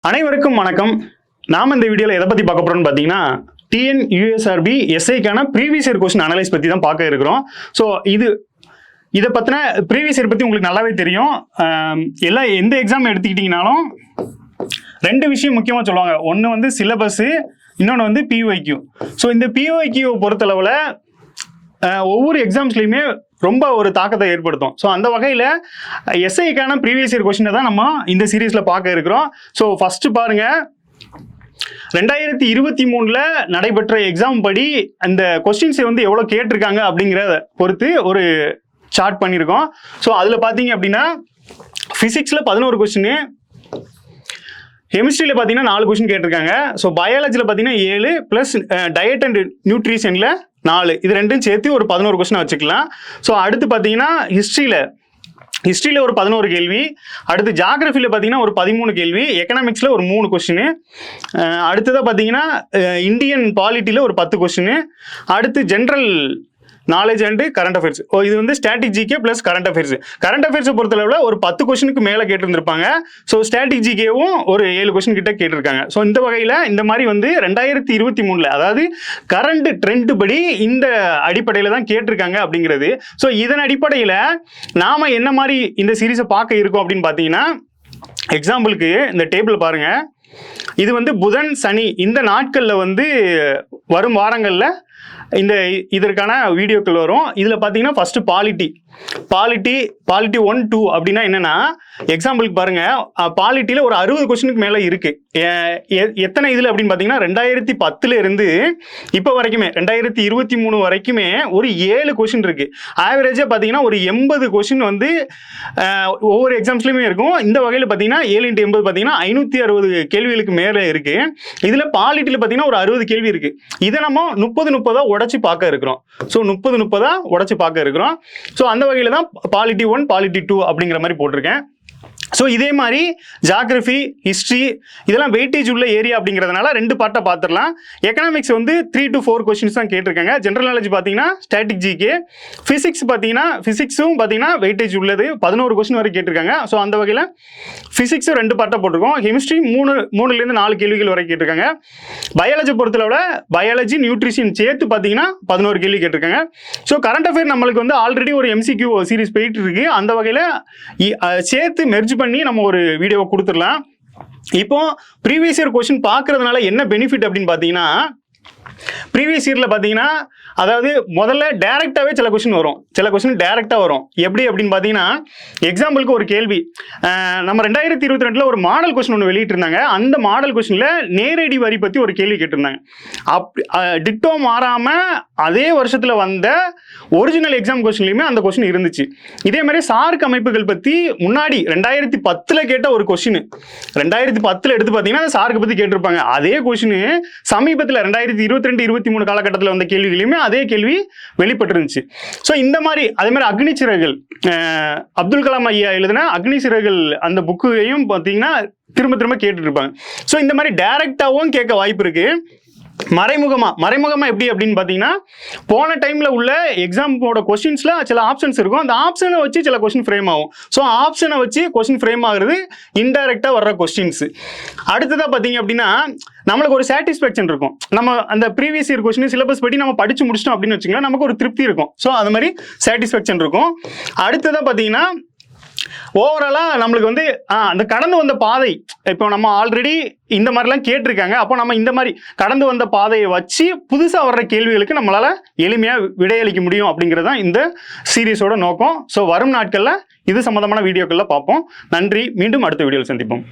அனைவருக்கும் வணக்கம். நாம் இந்த வீடியோவில் எதை பற்றி பார்க்க போகிறோம்னு பார்த்தீங்கன்னா டிஎன்யூஎஸ்ஆர்பி எஸ்ஐக்கான ப்ரீவியஸ் இயர் கொஸ்டின் அனலைஸ் பற்றி தான் பார்க்க இருக்கிறோம். ஸோ இதை பற்றின ப்ரீவியஸ் இயர் பற்றி உங்களுக்கு நல்லாவே தெரியும். எல்லாம் எந்த எக்ஸாம் எடுத்துக்கிட்டிங்கனாலும் ரெண்டு விஷயம் முக்கியமாக சொல்லுவாங்க. ஒன்று வந்து சிலபஸ்ஸு, இன்னொன்று வந்து பிஒய்க்யூ. ஸோ இந்த பிஒய்க்யூவை பொறுத்தளவில் ஒவ்வொரு எக்ஸாம்ஸ்லையுமே ரொம்ப ஒரு தாக்கத்தை ஏற்படுத்தும். ஸோ அந்த வகையில் எஸ்ஐக்கான ப்ரீவியஸ் இயர் கொஸ்டினை தான் நம்ம இந்த சீரீஸில் பார்க்க இருக்கிறோம். ஸோ ஃபஸ்ட்டு பாருங்கள், 2023 நடைபெற்ற எக்ஸாம் படி அந்த கொஸ்டின்ஸை வந்து எவ்வளோ கேட்டிருக்காங்க அப்படிங்கிறத பொறுத்து ஒரு சார்ட் பண்ணியிருக்கோம். ஸோ அதில் பார்த்தீங்க அப்படின்னா ஃபிசிக்ஸில் 11 கொஸ்டின், கெமிஸ்ட்ரியில் பார்த்தீங்கன்னா 4 கொஸ்டின் கேட்டிருக்காங்க. ஸோ பயாலஜியில் பார்த்தீங்கன்னா 7 ப்ளஸ் டயட் அண்ட் நியூட்ரிஷனில் 4, இது ரெண்டும் சேர்த்து ஒரு 11 கொஸ்டின் வச்சுக்கலாம். ஸோ அடுத்து பார்த்தீங்கன்னா ஹிஸ்ட்ரியில் ஒரு 11 கேள்வி, அடுத்து ஜாகிரஃபியில் பார்த்தீங்கன்னா ஒரு 13 கேள்வி, எக்கனாமிக்ஸில் ஒரு 3 கொஸ்டின், அடுத்ததாக பார்த்தீங்கன்னா இந்தியன் பாலிட்டியில் ஒரு 10 கொஸ்டின், அடுத்து general knowledge and current affairs. இது வந்து static GK plus current affairs. Current அஃபேர்ஸை பொறுத்தளவில் ஒரு 10 கொஸ்டினுக்கு மேலே கேட்டிருந்திருப்பாங்க. ஸோ ஸ்டாட்டிக் ஜிகேவும் ஒரு 7 கொஸ்டின் கிட்ட கேட்டிருக்காங்க. ஸோ இந்த வகையில் இந்த மாதிரி வந்து 2023 அதாவது கரண்ட் ட்ரெண்ட் படி இந்த அடிப்படையில் தான் கேட்டிருக்காங்க அப்படிங்கிறது. ஸோ இதன் அடிப்படையில் நாம் என்ன மாதிரி இந்த சீரீஸை பார்க்க இருக்கோம் அப்படின்னு பார்த்தீங்கன்னா, எக்ஸாம்பிளுக்கு இந்த டேபிள் பாருங்கள். இது வந்து புதன் சனி இந்த நாட்களில் வந்து வரும் வாரங்களில் இதற்கான வீடியோக்கள் வரும். இதில் பார்த்தீங்கன்னா ஃபர்ஸ்ட் பாலிட்டி 1, 2 அப்படின்னா என்னன்னா, எக்ஸாம்பிளுக்கு பாருங்க, பாலிட்டியில் ஒரு 60 கொஸ்டினுக்கு மேலே இருக்கு. எத்தனை இதில் அப்படின்னு பார்த்தீங்கன்னா 2010 இருந்து இப்போ வரைக்குமே 2023 வரைக்குமே ஒரு 7 கொஸ்டின் இருக்கு. ஆவரேஜாக பார்த்தீங்கன்னா ஒரு 80 கொஸ்டின் வந்து ஒவ்வொரு எக்ஸாம்ஸ்லையுமே இருக்கும். இந்த வகையில் பார்த்தீங்கன்னா 7 × 80 பார்த்தீங்கன்னா 560 கேள்விகளுக்கு மேலே இருக்கு. இதில் பாலிட்டியில் பார்த்தீங்கன்னா ஒரு 60 கேள்வி இருக்கு. இதை நம்ம 30 உடச்சி பார்க்க இருக்கிறோம். ஸோ 30 உடச்சி பார்க்க இருக்கிறோம். ஸோ அந்த வகையில் தான் பாலிட்டி 1, பாலிட்டி 2 அப்படிங்கிற மாதிரி போட்டிருக்கேன். ஸோ இதே மாதிரி ஜாகிரஃபி, ஹிஸ்ட்ரி இதெல்லாம் வெயிட்டேஜ் உள்ள ஏரியா அப்படிங்கிறதுனால 2 பார்ட்டாக பார்த்துடலாம். எக்கனாமிக்ஸ் வந்து 3 to 4 கொஸ்டின்ஸ் தான் கேட்டிருக்காங்க. ஜென்ரல் நாலேஜ் பார்த்தீங்கன்னா ஸ்டாட்டிக் ஜிகே, ஃபிசிக்ஸும் பார்த்தீங்கன்னா வெயிட்டேஜ் உள்ளது 11 கொஸ்டின் வரை கேட்டிருக்காங்க. ஸோ அந்த வகையில் ஃபிசிக்ஸும் 2 பார்ட்டாக போட்டிருக்கோம். கெமிஸ்ட்ரி 3லேருந்து 4 கேள்விகள் வரை கேட்டிருக்காங்க. பயாலஜி பொறுத்தளவில் பயாலஜி, நியூட்ரிஷன் சேர்த்து பார்த்தீங்கன்னா 11 கேள்வி கேட்டிருக்காங்க. ஸோ கரண்ட் அஃபேர் நம்மளுக்கு வந்து ஆல்ரெடி ஒரு MCQ சீரிஸ் போயிட்டு இருக்கு. அந்த வகையில் சேர்த்து மெர்ஜ் பண்ணி நம்ம ஒரு வீடியோவை கொடுத்துடலாம். இப்போ ப்ரீவியஸ் இயர் கொஸ்டின் பார்க்கறதுனால என்ன பெனிஃபிட் அப்படின்னு பார்த்தீங்கன்னா, ப்ரீவியஸ் இயரில் பார்த்தீங்கன்னா, அதாவது முதல்ல டைரெக்டாகவே சில கொஸ்டின் வரும், சில கொஸ்டின் டைரெக்டாக வரும். எப்படி அப்படின்னு பார்த்தீங்கன்னா, எக்ஸாம்பிளுக்கு ஒரு கேள்வி நம்ம 2022 ஒரு மாடல் கொஸ்டின் ஒன்று வெளியிட்டிருந்தாங்க. அந்த மாடல் கொஸ்டினில் நேரடி வரி பற்றி ஒரு கேள்வி கேட்டிருந்தாங்க. டிட்டோ மாறாமல் அதே வருஷத்தில் வந்த ஒரிஜினல் எக்ஸாம் கொஸ்டின்லையுமே அந்த கொஸ்டின் இருந்துச்சு. இதே மாதிரி சார்க் அமைப்புகள் பற்றி முன்னாடி 2010 கேட்ட ஒரு கொஸ்டின் 2010 எடுத்து பார்த்தீங்கன்னா சார்க்கை பற்றி கேட்டிருப்பாங்க. அதே கொஸ்டின் சமீபத்தில் 2022-23 காலகட்டத்தில் வந்த கேள்விகளையுமே அதே கேள்வி வெளிப்பட்டிருந்துச்சு. ஸோ இந்த மாதிரி அதே மாதிரி அக்னி சிறகுகள், அப்துல் கலாம் ஐயா எழுதின அக்னி சிறகுகள் அந்த புக்கையும் பார்த்தீங்கன்னா திரும்ப கேட்டுட்டு இருப்பாங்க. ஸோ இந்த மாதிரி டைரக்டாகவும் கேட்க வாய்ப்பு இருக்கு. மறைமுகமா எப்படி அப்படின்னு பார்த்தீங்கன்னா, போன டைம்ல உள்ள எக்ஸாமோட கொஸ்டின்ஸ்ல சில ஆப்ஷன்ஸ் இருக்கும். அந்த ஆப்ஷனை வச்சு சில கொஸ்டின் ஃப்ரேம் ஆகும். ஸோ ஆப்ஷனை வச்சு கொஸ்டின் ஃப்ரேம் ஆகுறது இன்டைரக்டா வர்ற கொஸ்டின்ஸ். அடுத்ததா பார்த்தீங்க அப்படின்னா, நம்மளுக்கு ஒரு சாட்டிஸ்ஃபேக்ஷன் இருக்கும். நம்ம அந்த ப்ரீவியஸ் இயர் கொஸ்டின் சிலபஸ் படி நம்ம படிச்சு முடிச்சிட்டோம் அப்படின்னு வச்சுக்கலாம், நமக்கு ஒரு திருப்தி இருக்கும். ஸோ அது மாதிரி சாட்டிஸ்ஃபேக்ஷன் இருக்கும். அடுத்ததா பார்த்தீங்கன்னா, ஓவராலாக நம்மளுக்கு வந்து அந்த கடந்து வந்த பாதை, இப்போ நம்ம ஆல்ரெடி இந்த மாதிரிலாம் கேட்டிருக்காங்க. அப்போ நம்ம இந்த மாதிரி கடந்து வந்த பாதையை வச்சு புதுசாக வர்ற கேள்விகளுக்கு நம்மளால் எளிமையாக விடையளிக்க முடியும் அப்படிங்கிறது தான் இந்த சீரீஸோட நோக்கம். ஸோ வரும் நாட்களில் இது சம்மந்தமான வீடியோக்களில் பார்ப்போம். நன்றி. மீண்டும் அடுத்த வீடியோவில் சந்திப்போம்.